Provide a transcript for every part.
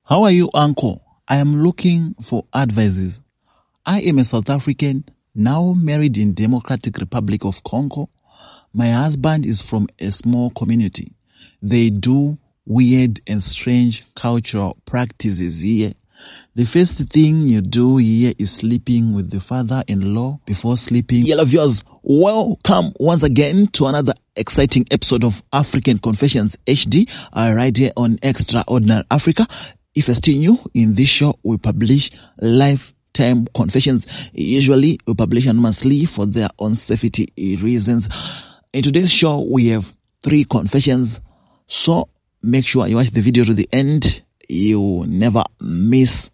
How are you, uncle? I am looking for advices. I am a South African, now married in Democratic Republic of Congo. My husband is from a small community. They do weird and strange cultural practices here. The first thing you do here is sleeping with the father-in-law before sleeping. Yellow viewers, welcome once again to another exciting episode of African Confessions HD, right here on Extraordinary Africa. If you're still new in this show, we publish lifetime confessions. Usually, we publish anonymously for their own safety reasons. In today's show, we have 3 confessions, so make sure you watch the video to the end. You never miss.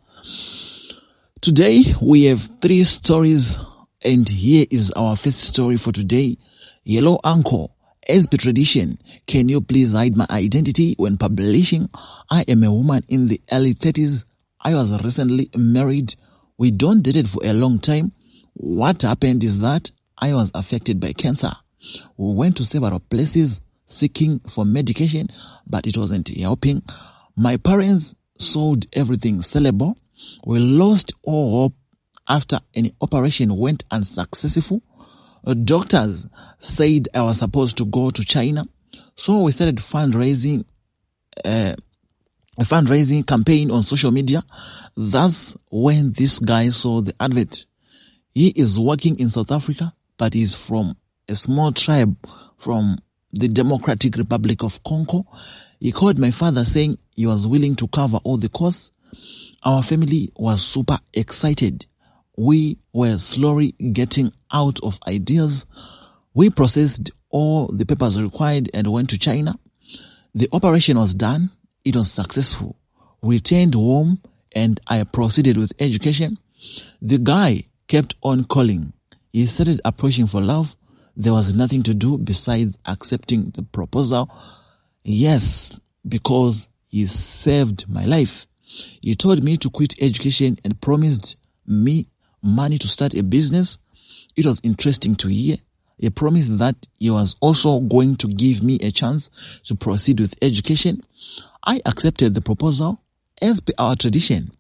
Today, we have 3 stories, and here is our first story for today. Yellow uncle, as per tradition, can you please hide my identity when publishing? I am a woman in the early 30s. I was recently married. We don't dated for a long time. What happened is that I was affected by cancer. We went to several places seeking for medication, but it wasn't helping. My parents sold everything sellable. We lost all hope after an operation went unsuccessful. Doctors said I was supposed to go to China, so we started a fundraising campaign on social media. That's when this guy saw the advert. He is working in South Africa, but he's from a small tribe from the Democratic Republic of Congo. He called my father saying he was willing to cover all the costs. Our family was super excited. We were slowly getting out of ideas. We processed all the papers required and went to China. The operation was done. It was successful. We returned home and I proceeded with education. The guy kept on calling. He started approaching for love. There was nothing to do besides accepting the proposal. Yes, because he saved my life. He told me to quit education and promised me money to start a business. It was interesting to hear. He promised that he was also going to give me a chance to proceed with education. I accepted the proposal. As per our tradition,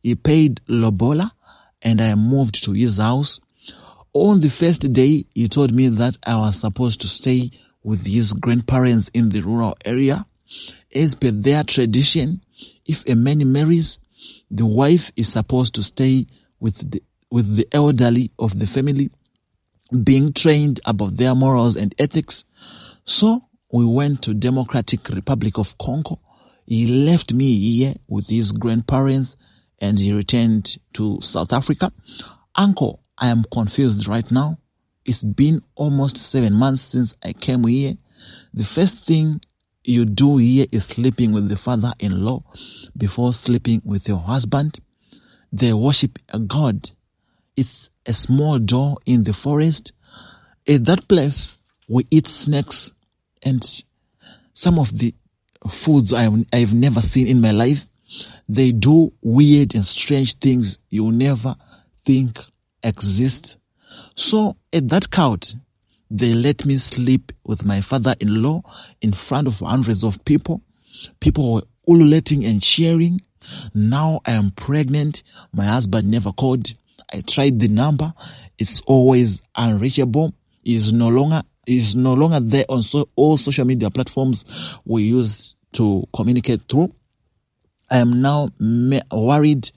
he paid lobola and I moved to his house. On the first day, he told me that I was supposed to stay with his grandparents in the rural area. As per their tradition, if a man marries, the wife is supposed to stay with the elderly of the family, being trained about their morals and ethics. So we went to Democratic Republic of Congo. He left me here with his grandparents and he returned to South Africa. Uncle, I am confused right now. It's been almost 7 months since I came here. The first thing you do here is sleeping with the father-in-law before sleeping with your husband. They worship a god. It's a small door in the forest. At that place, we eat snakes and some of the foods I've never seen in my life. They do weird and strange things you never think exist. So at that couch, they let me sleep with my father-in-law in front of hundreds of people. People were ululating and cheering. Now I am pregnant. My husband never called. I tried the number. It's always unreachable. Is no longer there on all social media platforms we use to communicate through. I am now worried.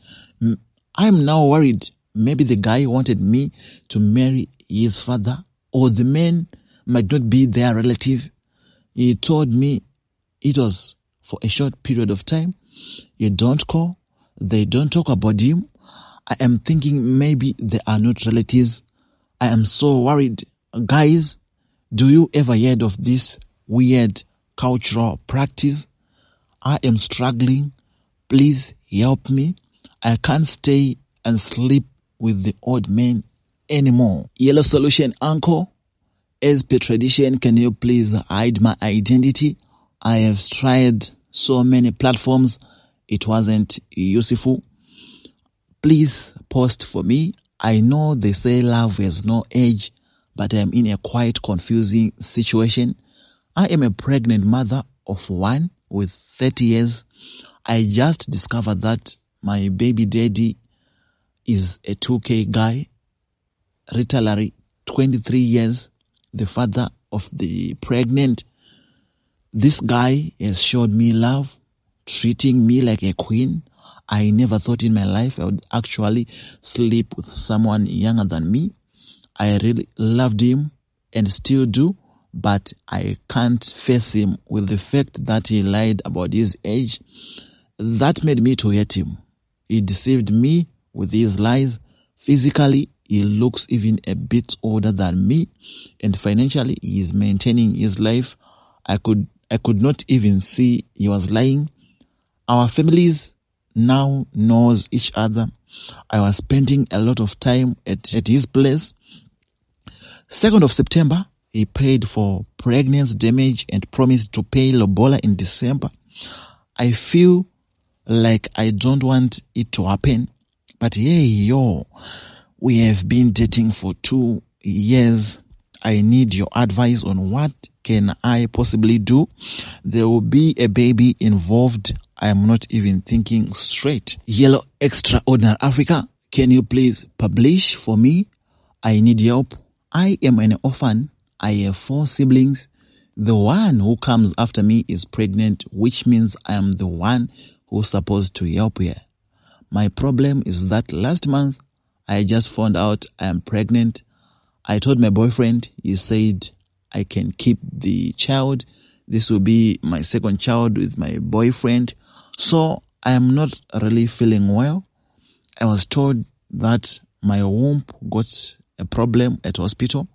Maybe the guy wanted me to marry his father, or the man might not be their relative. He told me it was for a short period of time. You don't call. They don't talk about him. I am thinking maybe they are not relatives. I am so worried. Guys, do you ever heard of this weird cultural practice? I am struggling. Please help me. I can't stay and sleep with the old man anymore. Yellow solution, uncle. As per tradition, can you please hide my identity? I have tried so many platforms. It wasn't useful. Please post for me. I know they say love has no age, but I am in a quite confusing situation. I am a pregnant mother of 1 with 30 years. I just discovered that my baby daddy is a 2K guy, literally 23 years, the father of the pregnant. This guy has showed me love, treating me like a queen. I never thought in my life I would actually sleep with someone younger than me. I really loved him and still do, but I can't face him with the fact that he lied about his age. That made me to hate him. He deceived me with his lies. Physically, he looks even a bit older than me, and financially, he is maintaining his life. I could not even see he was lying. Our families now knows each other. I was spending a lot of time at his place. 2nd of September, he paid for pregnancy damage and promised to pay Lobola in December. I feel like I don't want it to happen, but hey, we have been dating for 2 years. I need your advice on what can I possibly do. There will be a baby involved. I am not even thinking straight. Yellow Extraordinary Africa, can you please publish for me? I need help. I am an orphan. I have 4 siblings. The one who comes after me is pregnant, which means I am the one who's supposed to help her. My problem is that last month, I just found out I am pregnant. I told my boyfriend. He said I can keep the child. This will be my 2nd child with my boyfriend. So I am not really feeling well. I was told that my womb got a problem at hospital.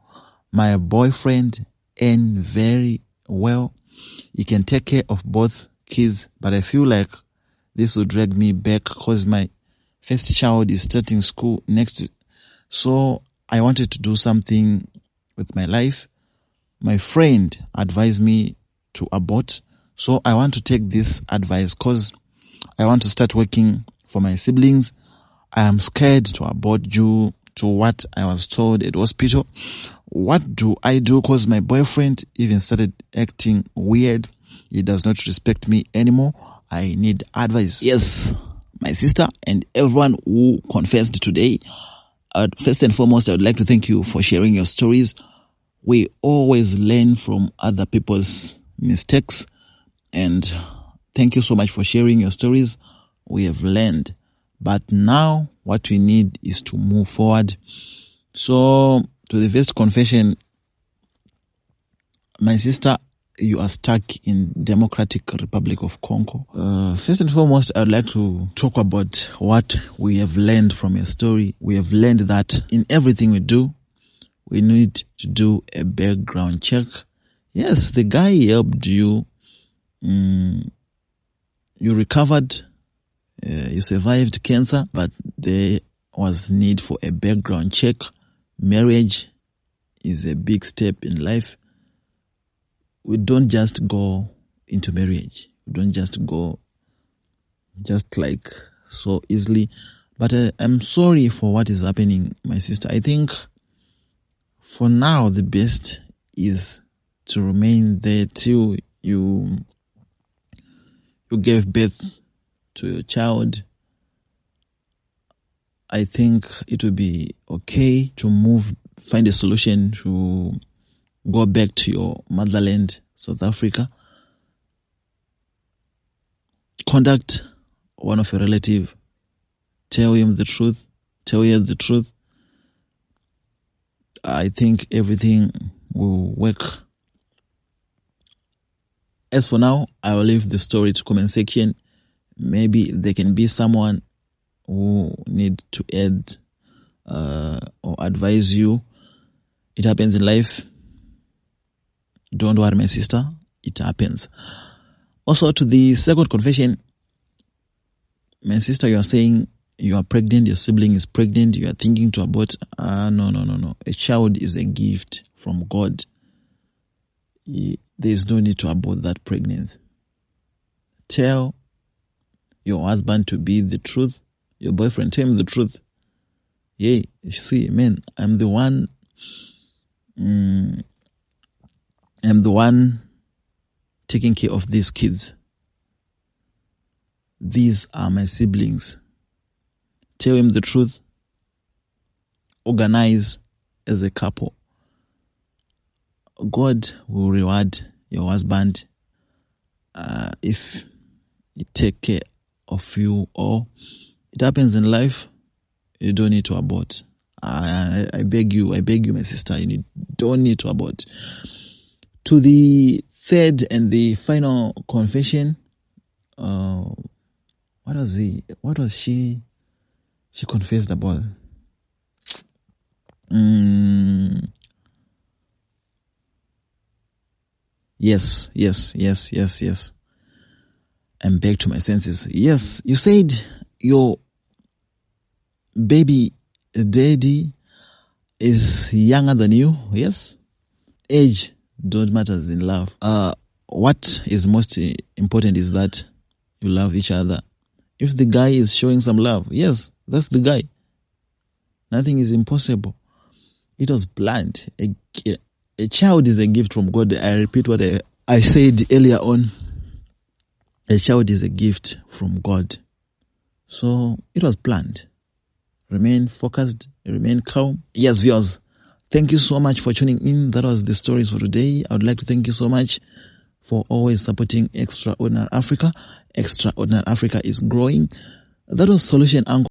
My boyfriend earns very well. He can take care of both kids, but I feel like this will drag me back because my first child is starting school next. So I wanted to do something with my life. My friend advised me to abort. So I want to take this advice because I want to start working for my siblings. I am scared to abort due to what I was told at hospital. What do I do? Because my boyfriend even started acting weird. He does not respect me anymore. I need advice. Yes, my sister and everyone who confessed today. First and foremost, I would like to thank you for sharing your stories. We always learn from other people's mistakes. And thank you so much for sharing your stories. We have learned. But now what we need is to move forward. So to the first confession, my sister, you are stuck in Democratic Republic of Congo. First and foremost, I would like to talk about what we have learned from your story. We have learned that in everything we do, we need to do a background check. Yes, the guy helped you. You recovered. You survived cancer, but there was need for a background check. Marriage is a big step in life. We don't just go into marriage. We don't just go just like so easily. But I'm sorry for what is happening, my sister. I think for now, the best is to remain there till you gave birth to your child. I think it will be okay to find a solution to go back to your motherland, South Africa. Contact one of your relatives. Tell him the truth. Tell her the truth. I think everything will work. As for now, I will leave the story to comment section. Maybe there can be someone who need to add or advise you. It happens in life. Don't worry, my sister. It happens. Also, to the second confession, my sister, you are saying you are pregnant, your sibling is pregnant, you are thinking to abort. No. A child is a gift from God. There is no need to abort that pregnancy. Tell your husband to be the truth. Your boyfriend, tell him the truth. Yeah, you see, man, I'm the one taking care of these kids. these are my siblings. Tell him the truth. Organize as a couple. God will reward your husband if he take care of you. Or it happens in life, you don't need to abort. I beg you, my sister, don't need to abort. To the third and the final confession, what was she confessed about? Yes. I'm back to my senses. Yes, you said your baby daddy is younger than you. Yes, age don't matters in love. What is most important is that you love each other. If the guy is showing some love, yes, that's the guy. Nothing is impossible. It was planned. A child is a gift from God. I repeat what I said earlier on. A child is a gift from God. So it was planned. Remain focused, remain calm. Yes, viewers, thank you so much for tuning in. That was the stories for today. I would like to thank you so much for always supporting Extraordinary Africa. Extraordinary Africa is growing. That was Solution Angle.